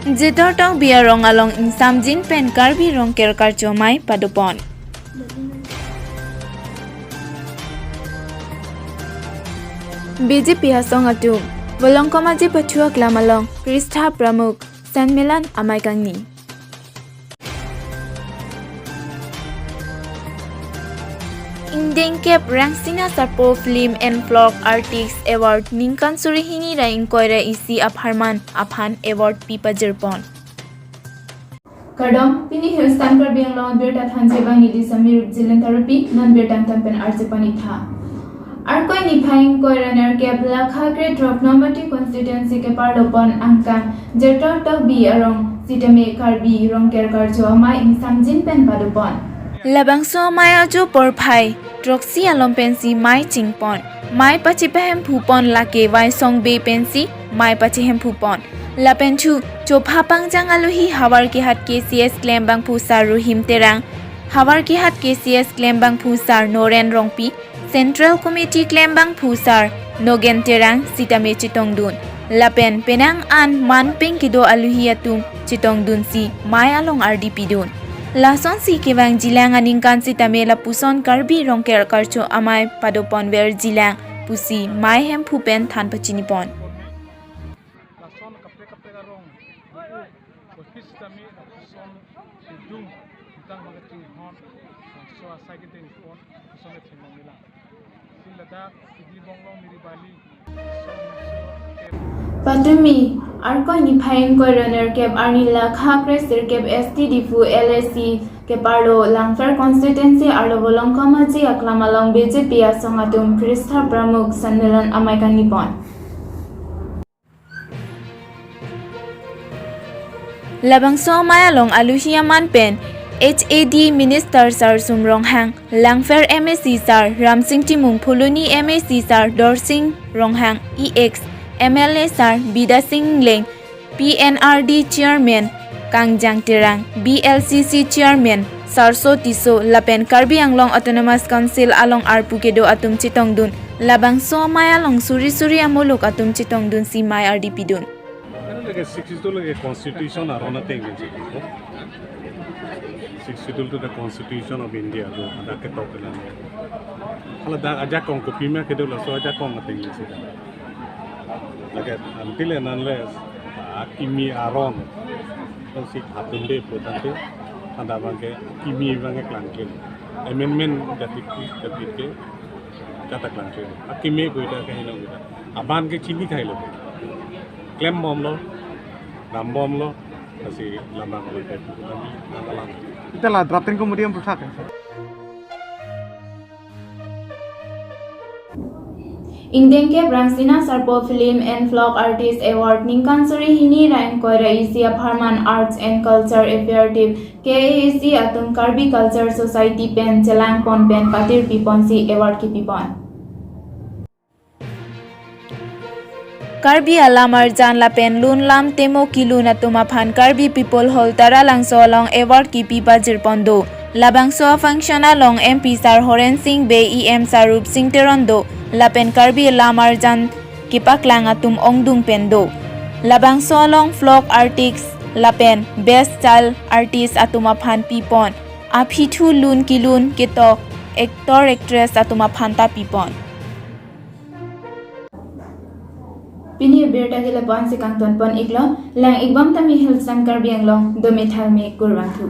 Jitor tong bia rong along insam jin pen karbi rong ker karchomai padupon. BJP hasong atu bolong komaji patua klamalong Kristha Pramuk Sanmelan amai kangni. Indian Cap Rangsina Sarpo Film and Vlog Artists Award Ningkan Surihini ra inkoira isi apharman aphan award pipa jirpon. Kadam pini Hillstan per biang long berta thanse bang nidi samir zilen therapy non bertan tampen arjepani tha. Arkoi ni phaing koira ner Cap lakha grade drop number 2 constituency ke pardopon angkan jetor tok bi arong sitame karbi rong ker karjo mai insam jin pen padopon. Labangso maya jo porphai troxi alom pensi mai chingpon mai pachi pehem phupon lake wai song be pensi mai pachi hem phupon la penchu chopha pangjang aluhi hawar ki hat KCS claim bang phusar ruhim terang hawar ki hat KCS claim bang phusar noren rongpi Central Committee claim bang phusar nogen terang sitame chitongdun lapen penang an manpeng kido aluhi atum chitongdun si mai along RDP dun Lason si kebang jilang aningkan si tamela puson karbi rongker karcho amai padopon wer jilang pusi mai hem pupen than pachinipon. Lason kapre rong office tami puson dung tang magating hon so asai kiting pon puson et phimangila silada idli bonglong miribali Patumi arkoi ni phaing koira ner Cap arni lakha kresir Cap ST difu LSC ke parlo langfer constituency arlo bolong komaji aklamalong BJP asongatum Kristha Pramuk Sanmelan amai kanipon. Labangso mayalong aluhiaman pen HAD Minister Sar Sumrong Hang Langfer MSC Sar Ramsing Timung Phuluni MSC Sar Dorsing Ronghang EX MLA Sar Bida Singh Leng PNRD Chairman Kangjang Terang BLCC Chairman Sarso Tiso Lapen Karbi Anglong Autonomous Council along Arpukedo atum chitongdun Labangso mayalong suri amulok atum chitongdun si may RDP dun. Lagi 62 lagi constitution arona thing gitu. 62 to the Constitution of India do ada ketokelan. Kalau dah aja kong kopi mah kedo lah so aja kong ngeting sih. Lagi until and unless kimi aron si hatun deh potante ada bangke kimi bangke klangkel. Amendment jadi ke kata klangkel. Kimi goida kahilang goida. Aban ke chini khai lo. Claim bom lo, ram bom lo, masih lama kalau kayak itu kami nakalang. Itulah drafting kemudian berusaha. Indian Cap Rangsina Sarpo Film and Vlog Artist Award Ningkan Surihini ra inkoira isi apharman Arts and Culture Affairs KAC atum Karbi Culture Society pen chelang pon pen patir pipon si award ki pipon. Karbi alamar jan lapen lun lam temo kilun atuma phan Karbi people hol tara langso along award ki pipa jirpondo labangso function along MP Sar Horen Singh Be EM Sarup Singh Terondo lapen Karbi alamar jan kipaklang atum ongdung pendo labangso along vlog artists lapen best child artist atuma phan pipon aphitu lun kilun keto actor actress atuma phanta pipon. Pini berta gila pon si kangton pon iklo lang igbam tami Hillstan Karbi Anglong do methal me kurwanthu.